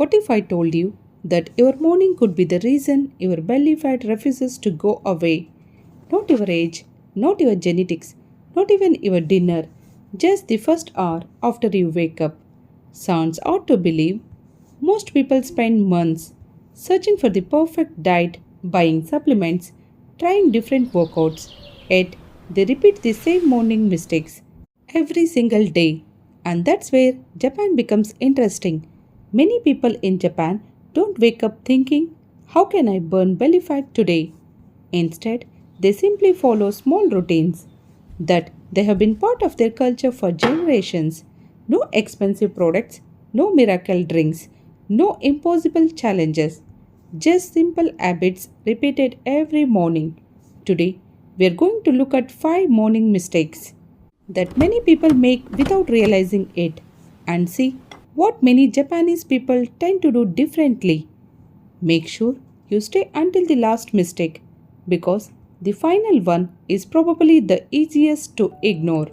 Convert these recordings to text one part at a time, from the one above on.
What if I told you that your morning could be the reason your belly fat refuses to go away? Not your age, not your genetics, not even your dinner, just the first hour after you wake up. Sounds odd to believe. Most people spend months searching for the perfect diet, buying supplements, trying different workouts, yet they repeat the same morning mistakes every single day. And that's where Japan becomes interesting. Many people in Japan don't wake up thinking, how can I burn belly fat today? Instead, they simply follow small routines that they have been part of their culture for generations. No expensive products, no miracle drinks, no impossible challenges, just simple habits repeated every morning. Today, we are going to look at 5 morning mistakes that many people make without realizing it and see what many Japanese people tend to do differently. Make sure you stay until the last mistake because the final one is probably the easiest to ignore.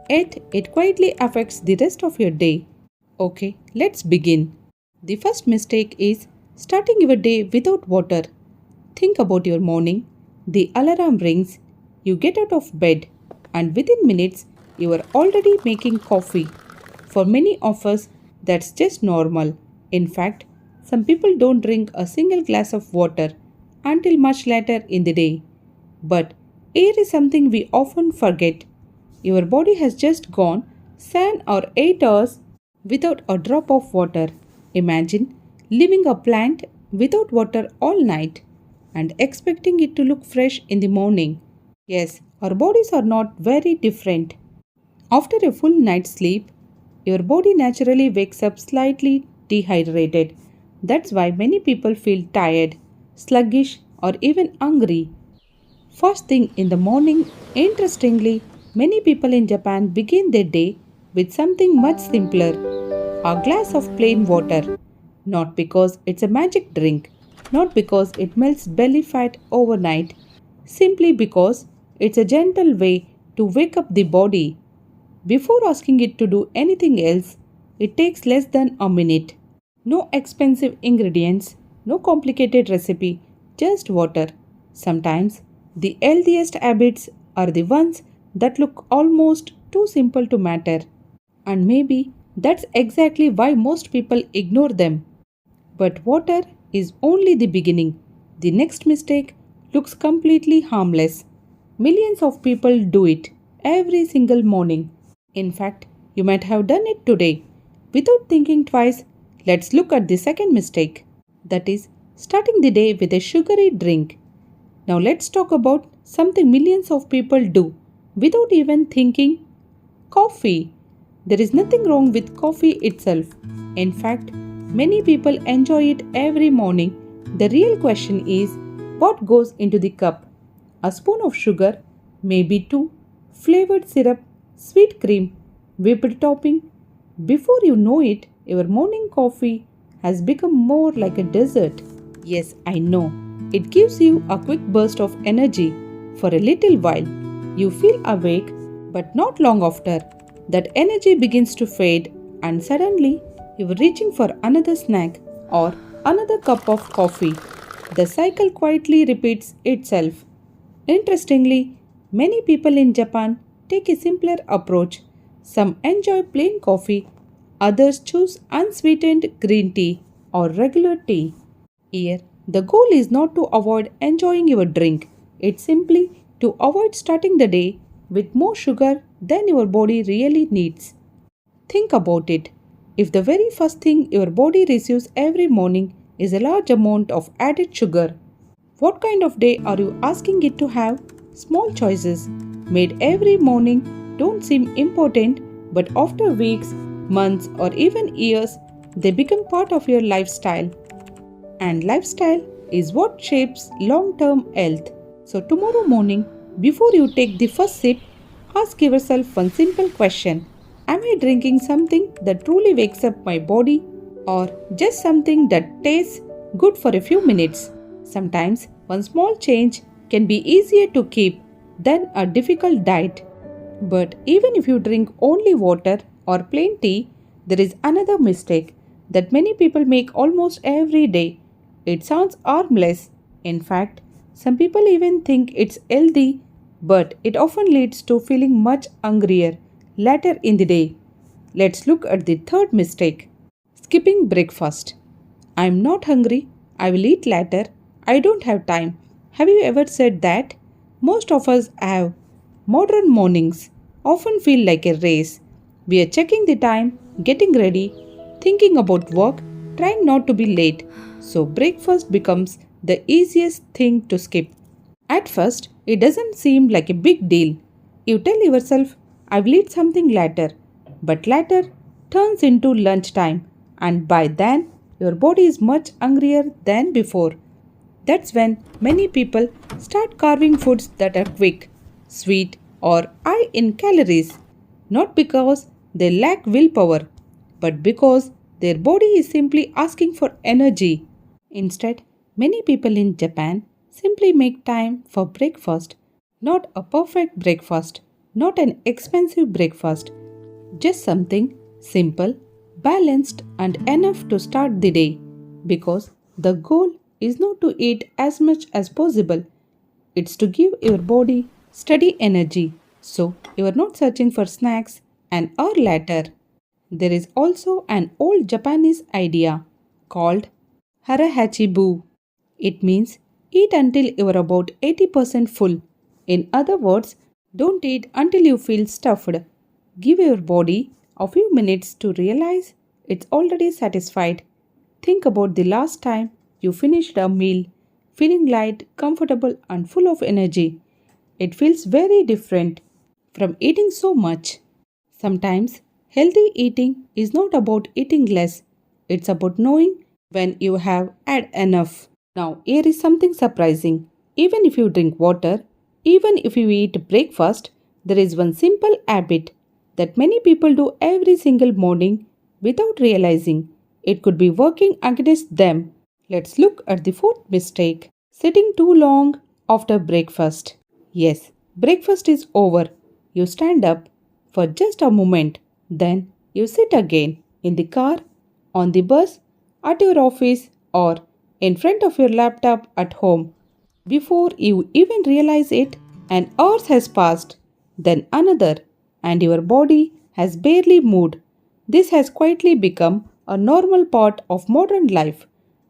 Yet it quietly affects the rest of your day. Okay, let's begin. The first mistake is starting your day without water. Think about your morning. The alarm rings, you get out of bed, and within minutes you are already making coffee. For many of us, that's just normal. In fact, some people don't drink a single glass of water until much later in the day. But here is something we often forget. Your body has just gone 7 or 8 hours without a drop of water. Imagine leaving a plant without water all night and expecting it to look fresh in the morning. Yes, our bodies are not very different. After a full night's sleep, your body naturally wakes up slightly dehydrated. That's why many people feel tired, sluggish, or even hungry. First thing in the morning, interestingly, many people in Japan begin their day with something much simpler, a glass of plain water. Not because it's a magic drink, not because it melts belly fat overnight, simply because it's a gentle way to wake up the body. Before asking it to do anything else, it takes less than a minute. No expensive ingredients, no complicated recipe, just water. Sometimes the healthiest habits are the ones that look almost too simple to matter. And maybe that's exactly why most people ignore them. But water is only the beginning. The next mistake looks completely harmless. Millions of people do it every single morning. In fact, you might have done it today. Without thinking twice, let's look at the second mistake. That is, starting the day with a sugary drink. Now let's talk about something millions of people do without even thinking. Coffee. There is nothing wrong with coffee itself. In fact, many people enjoy it every morning. The real question is what goes into the cup? A spoon of sugar, maybe two, flavored syrup, sweet cream, whipped topping. Before you know it, your morning coffee has become more like a dessert. Yes, I know. It gives you a quick burst of energy for a little while. You feel awake, but not long after. That energy begins to fade, and suddenly you are reaching for another snack or another cup of coffee. The cycle quietly repeats itself. Interestingly, many people in Japan take a simpler approach. Some enjoy plain coffee, others choose unsweetened green tea or regular tea. Here, the goal is not to avoid enjoying your drink, it's simply to avoid starting the day with more sugar than your body really needs. Think about it. If the very first thing your body receives every morning is a large amount of added sugar, what kind of day are you asking it to have? Small choices made every morning don't seem important, but after weeks, months, or even years, they become part of your lifestyle. And lifestyle is what shapes long term health. So, tomorrow morning, before you take the first sip, ask yourself one simple question. Am I drinking something that truly wakes up my body, or just something that tastes good for a few minutes? Sometimes one small change can be easier to keep than a difficult diet. But even if you drink only water or plain tea, there is another mistake. that many people make almost every day. It sounds harmless. In fact, some people even think it's healthy, but it often leads to feeling much hungrier later in the day. Let's look at the third mistake: skipping breakfast. I'm not hungry. I will eat later. I don't have time. Have you ever said that? Most of us have. Modern mornings often feel like a race. We are checking the time, getting ready, thinking about work, trying not to be late. So breakfast becomes the easiest thing to skip. At first, it doesn't seem like a big deal. You tell yourself, I will eat something later. But later turns into lunchtime, and by then, your body is much hungrier than before. That's when many people start carving foods that are quick, sweet, or high in calories, not because they lack willpower, but because their body is simply asking for energy. Instead, many people in Japan simply make time for breakfast, not a perfect breakfast, not an expensive breakfast, just something simple, balanced, and enough to start the day. Because the goal is not to eat as much as possible, it's to give your body steady energy. So you are not searching for snacks an hour later. There is also an old Japanese idea called harahachibu. It means eat until you are about 80% full. In other words, don't eat until you feel stuffed. Give your body a few minutes to realize it's already satisfied. Think about the last time you finished a meal feeling light, comfortable, and full of energy. It feels very different from eating so much. Sometimes healthy eating is not about eating less, it's about knowing when you have had enough. Now, here is something surprising. Even if you drink water, even if you eat breakfast, there is one simple habit that many people do every single morning without realizing it could be working against them. Let's look at the fourth mistake: sitting too long after breakfast. Yes, breakfast is over. You stand up for just a moment, then you sit again in the car, on the bus, at your office, or in front of your laptop at home. Before you even realize it, an hour has passed, then another, and your body has barely moved. This has quietly become a normal part of modern life.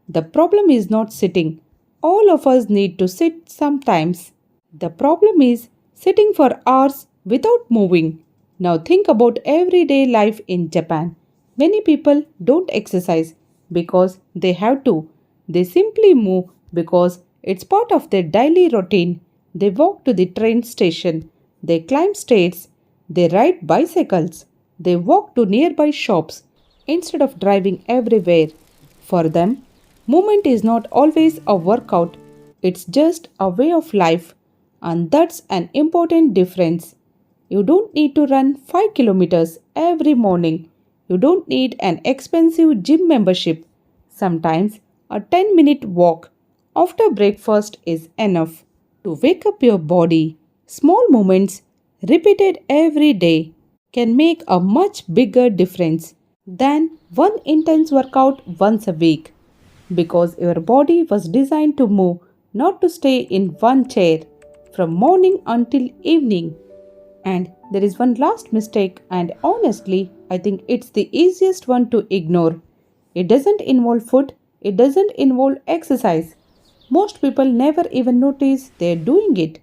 The problem is not sitting. All of us need to sit sometimes. The problem is sitting for hours without moving. Now think about everyday life in Japan. Many people don't exercise because they have to. They simply move because it's part of their daily routine. They walk to the train station. They climb stairs. They ride bicycles. They walk to nearby shops instead of driving everywhere. For them, movement is not always a workout, it's just a way of life, and that's an important difference. You don't need to run 5 kilometers every morning. You don't need an expensive gym membership. Sometimes a 10-minute walk after breakfast is enough to wake up your body. Small movements repeated every day can make a much bigger difference than one intense workout once a week, because your body was designed to move, not to stay in one chair from morning until evening. And there is one last mistake, and honestly, I think it's the easiest one to ignore. It doesn't involve food, it doesn't involve exercise. Most people never even notice they're doing it.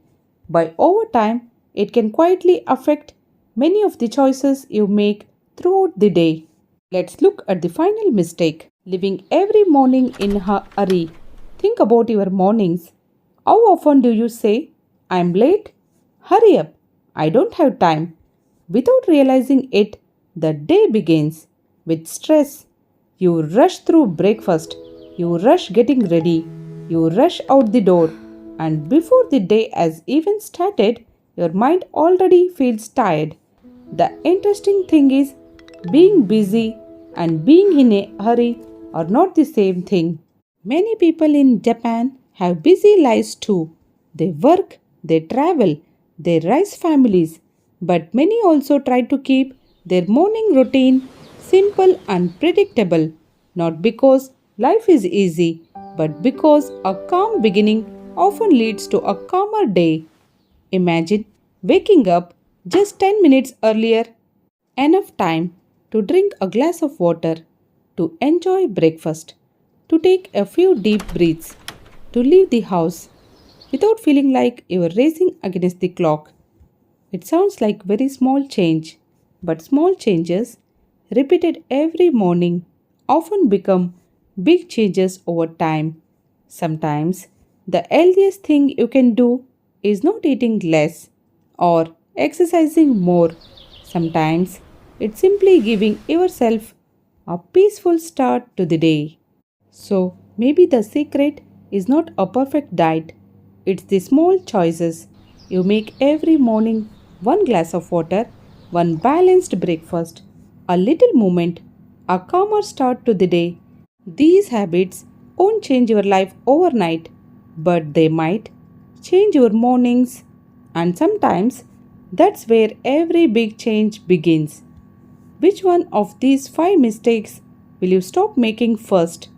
By over time, it can quietly affect many of the choices you make throughout the day. Let's look at the final mistake: living every morning in a hurry. Think about your mornings. How often do you say, I'm late? Hurry up, I don't have time. Without realizing it, the day begins with stress. You rush through breakfast, you rush getting ready, you rush out the door, and before the day has even started, your mind already feels tired. The interesting thing is, being busy and being in a hurry are not the same thing. Many people in Japan have busy lives too. They work, they travel, they raise families, but many also try to keep their morning routine simple and predictable. Not because life is easy, but because a calm beginning often leads to a calmer day. Imagine waking up just 10 minutes earlier, enough time to drink a glass of water, to enjoy breakfast, to take a few deep breaths, to leave the house without feeling like you were racing against the clock. It sounds like very small change, but small changes repeated every morning often become big changes over time. Sometimes the healthiest thing you can do is not eating less or exercising more. Sometimes it's simply giving yourself a peaceful start to the day. So maybe the secret is not a perfect diet, it's the small choices you make every morning: one glass of water, one balanced breakfast, a little movement, a calmer start to the day. These habits won't change your life overnight, but they might change your mornings, and sometimes that's where every big change begins. Which one of these five mistakes will you stop making first?